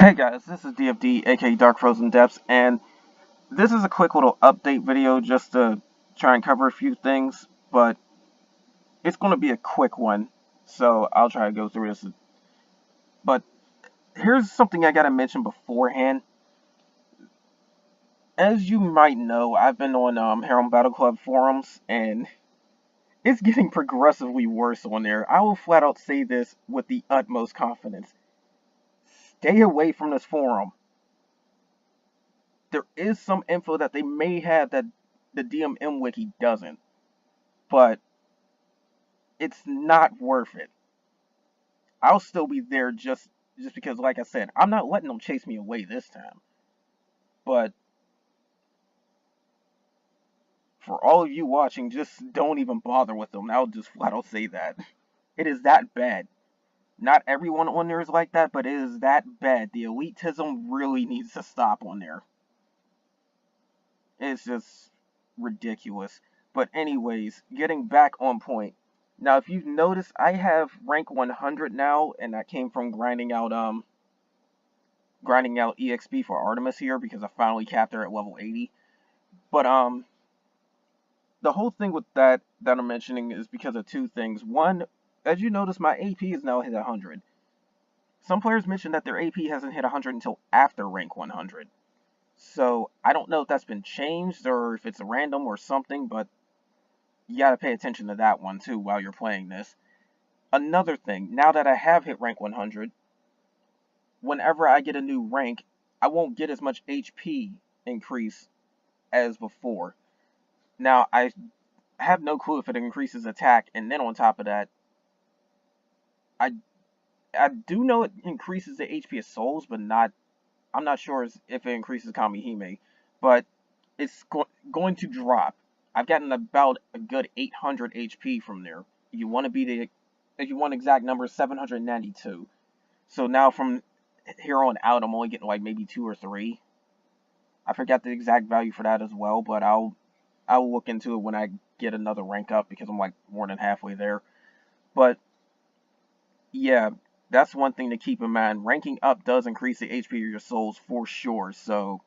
Hey guys, this is DFD, aka Dark Frozen Depths, and this is a quick little update video just to try and cover a few things, but it's going to be a quick one, so I'll try to go through this. But here's something I gotta mention beforehand. As you might know, I've been on Harem Battle Club forums, and it's getting progressively worse on there. I will flat out say this with the utmost confidence. Stay away from this forum. There is some info that they may have that the DMM wiki doesn't, but it's not worth it. I'll still be there just because, like I said, I'm not letting them chase me away this time. But for all of you watching, just don't even bother with them. I'll just flat out say that. It is that bad. Not everyone on there is like that, but it is that bad. The elitism really needs to stop on there. It's just ridiculous. But anyways, getting back on point. Now, if you've noticed, I have rank 100 now, and that came from grinding out EXP for Artemis here because I finally capped her at level 80. But the whole thing with that I'm mentioning is because of two things. One, as you notice, my AP is now hit 100. Some players mentioned that their AP hasn't hit 100 until after rank 100. So I don't know if that's been changed or if it's random or something, but you gotta pay attention to that one too while you're playing this. Another thing, now that I have hit rank 100, whenever I get a new rank, I won't get as much HP increase as before. Now, I have no clue if it increases attack, and then on top of that, I do know it increases the HP of souls, but I'm not sure if it increases Kamihime, but it's going to drop. I've gotten about a good 800 HP from there. If you want exact number, 792. So now from here on out, I'm only getting like maybe 2 or 3. I forgot the exact value for that as well, but I'll look into it when I get another rank up because I'm like more than halfway there. But yeah, that's one thing to keep in mind. Ranking up does increase the HP of your souls for sure, so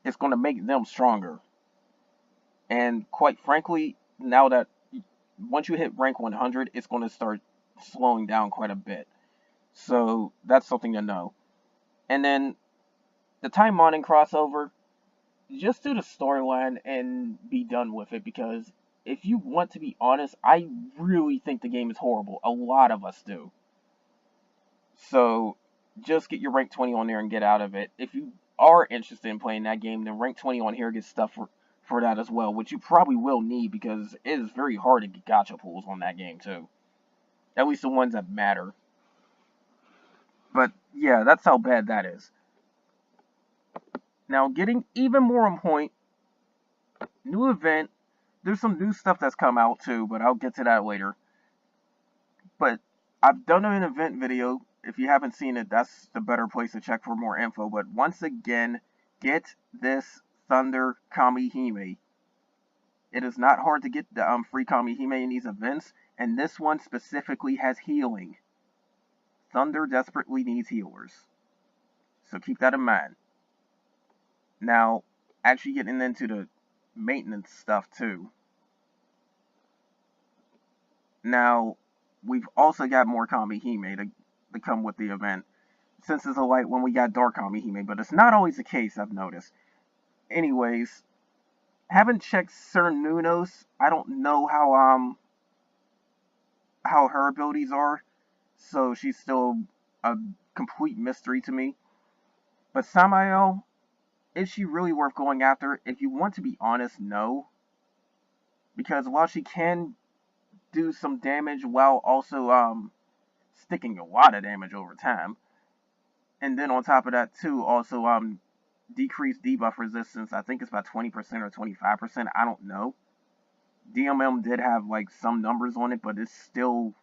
it's going to make them stronger. And quite frankly, now that once you hit rank 100, it's going to start slowing down quite a bit. So that's something to know. And then the time modding crossover, just do the storyline and be done with it, because if you want to be honest, I really think the game is horrible. A lot of us do. So just get your rank 20 on there and get out of it. If you are interested in playing that game, then rank 20 on here gets stuff for that as well, which you probably will need because it is very hard to get gacha pools on that game too. At least the ones that matter. But yeah, that's how bad that is. Now, getting even more on point, new event. There's some new stuff that's come out too, but I'll get to that later. But I've done an event video. If you haven't seen it, that's the better place to check for more info. But once again, get this Thunder Kamihime. It is not hard to get the free Kamihime in these events, and this one specifically has healing. Thunder desperately needs healers, so keep that in mind. Now, actually getting into the maintenance stuff too. Now, we've also got more Kamihime to come with the event. Since it's a light when we got Dark Kamihime, but it's not always the case, I've noticed. Anyways, haven't checked Sir Nuno's. I don't know how her abilities are, so she's still a complete mystery to me. But Samael, is she really worth going after? If you want to be honest, no. Because while she can do some damage while also sticking a lot of damage over time, and then on top of that too, also decreased debuff resistance. I think it's about 20% or 25%. I don't know. DMM did have like some numbers on it, but it's still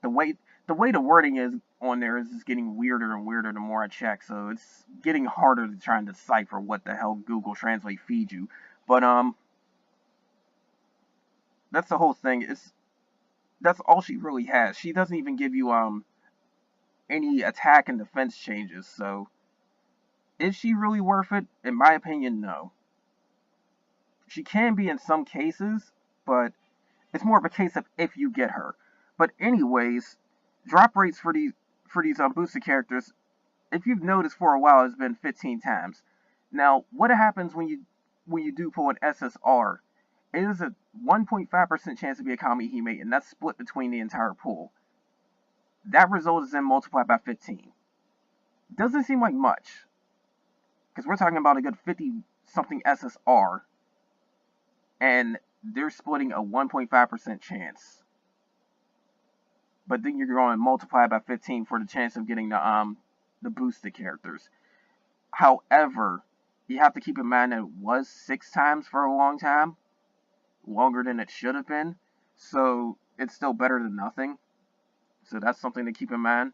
the way the wording is on there is just getting weirder and weirder the more I check. So it's getting harder to try and decipher what the hell Google Translate feeds you. But that's the whole thing. That's all she really has. She doesn't even give you any attack and defense changes. So Is she really worth it? In my opinion, no. She can be in some cases, but it's more of a case of if you get her. But anyways, drop rates for these boosted characters, if you've noticed for a while, has been 15 times. Now, what happens when you do pull an SSR? It is a 1.5% chance to be a Kamihime, and that's split between the entire pool. That result is then multiplied by 15. Doesn't seem like much, because we're talking about a good 50 something SSR, and they're splitting a 1.5% chance. But then you're going to multiply by 15 for the chance of getting the boosted characters. However, you have to keep in mind that it was 6 times for a long time, longer than it should have been, so it's still better than nothing. So that's something to keep in mind.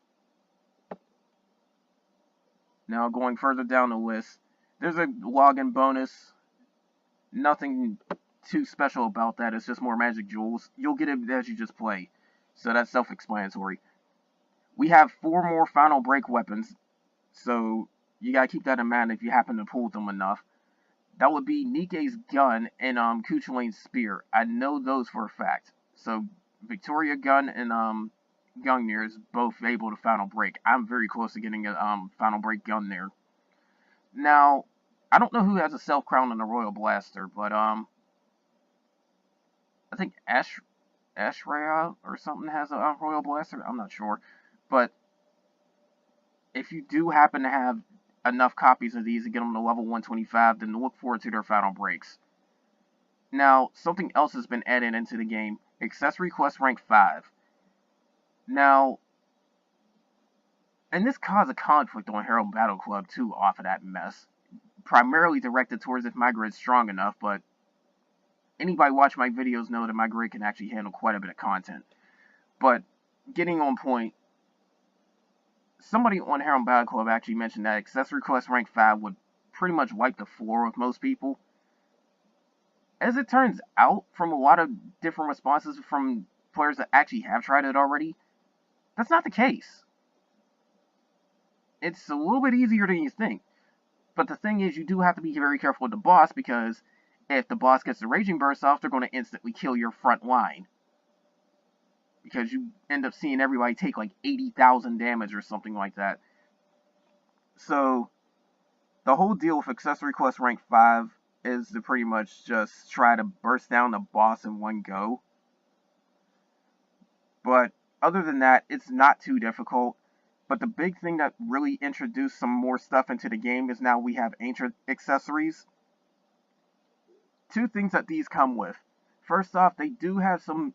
Now going further down the list, there's a login bonus. Nothing too special about that. It's just more magic jewels. You'll get it as you just play. So that's self-explanatory. We have 4 more final break weapons. So you gotta keep that in mind if you happen to pull them enough. That would be Nike's gun and Kuchulain's spear. I know those for a fact. So Victoria gun and Gungnir is both able to final break. I'm very close to getting a final break gun there. Now, I don't know who has a self crown and a royal blaster, but I think Ashraya or something has a royal blaster. I'm not sure, but if you do happen to have enough copies of these to get them to level 125, then look forward to their final breaks. Now, something else has been added into the game. Accessory quest rank 5. Now, and this caused a conflict on Herald Battle Club too off of that mess. Primarily directed towards if my grid's strong enough, but anybody watch my videos know that my grid can actually handle quite a bit of content. But getting on point, somebody on Herald Battle Club actually mentioned that accessory quest rank 5 would pretty much wipe the floor with most people. As it turns out, from a lot of different responses from players that actually have tried it already, that's not the case. It's a little bit easier than you think. But the thing is, you do have to be very careful with the boss, because if the boss gets the Raging Burst off, they're going to instantly kill your front line. Because you end up seeing everybody take like 80,000 damage or something like that. So, the whole deal with Accessory Quest rank 5 is to pretty much just try to burst down the boss in one go. But other than that, it's not too difficult. But the big thing that really introduced some more stuff into the game is now we have ancient accessories. 2 things that these come with. First off, they do have some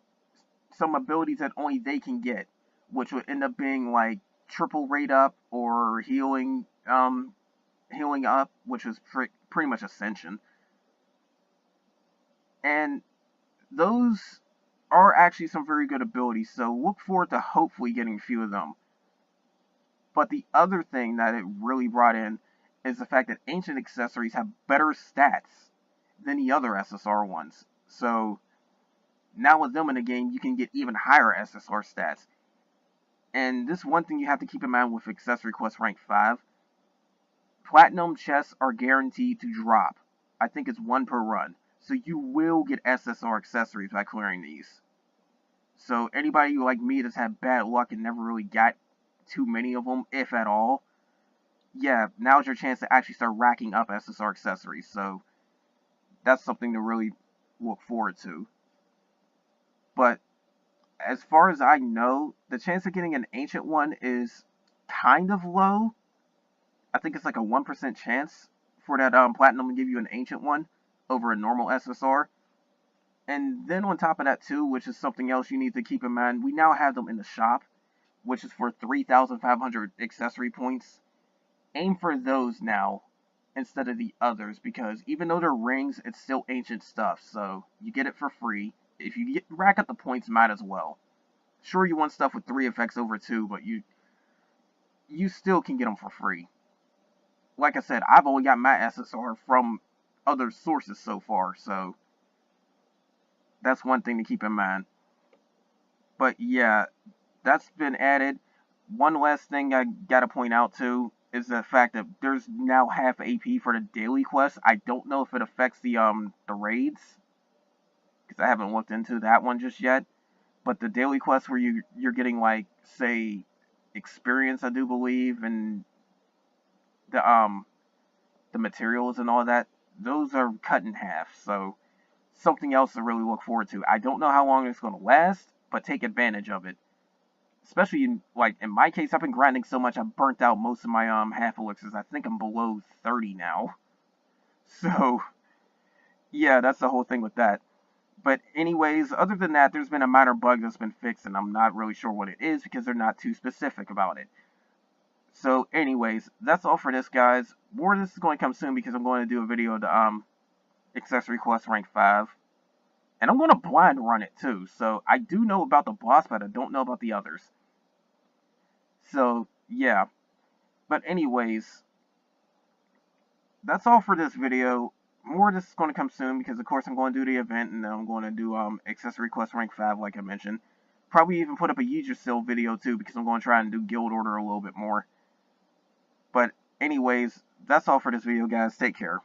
abilities that only they can get, which would end up being like triple rate up or healing up, which is pretty much Ascension. And those are actually some very good abilities, so look forward to hopefully getting a few of them. But the other thing that it really brought in is the fact that ancient accessories have better stats than the other SSR ones. So now with them in the game, you can get even higher SSR stats. And this one thing you have to keep in mind with Accessory Quest rank 5. Platinum chests are guaranteed to drop. I think it's 1 per run. So you will get SSR accessories by clearing these. So anybody like me that's had bad luck and never really got too many of them, if at all, yeah, now's your chance to actually start racking up SSR accessories. So that's something to really look forward to. But as far as I know, the chance of getting an ancient one is kind of low. I think it's like a 1% chance for that platinum to give you an ancient one over a normal SSR. And then on top of that too, which is something else you need to keep in mind, we now have them in the shop, which is for 3,500 accessory points. Aim for those now instead of the others, because even though they're rings, it's still ancient stuff, so you get it for free. If you rack up the points, might as well. Sure, you want stuff with 3 effects over 2, but you still can get them for free. Like I said, I've only got my SSR from other sources so far, so that's one thing to keep in mind. But yeah, that's been added. One last thing I gotta point out too, is the fact that there's now half AP for the daily quest. I don't know if it affects the raids, because I haven't looked into that one just yet. But the daily quest where you're getting, like, say, experience, I do believe, and the the materials and all that, those are cut in half. So something else to really look forward to. I don't know how long it's going to last, but take advantage of it. Especially in my case, I've been grinding so much I've burnt out most of my half elixirs. I think I'm below 30 now. So yeah, that's the whole thing with that. But anyways, other than that, there's been a minor bug that's been fixed, and I'm not really sure what it is because they're not too specific about it. So anyways, that's all for this, guys. More of this is going to come soon because I'm going to do a video of the accessory quest rank 5. And I'm going to blind run it too. So I do know about the boss, but I don't know about the others. So yeah. But anyways, that's all for this video. More of this is going to come soon because of course I'm going to do the event, and then I'm going to do accessory quest rank 5 like I mentioned. Probably even put up a Yggdrasil video too because I'm going to try and do guild order a little bit more. But anyways, that's all for this video, guys. Take care.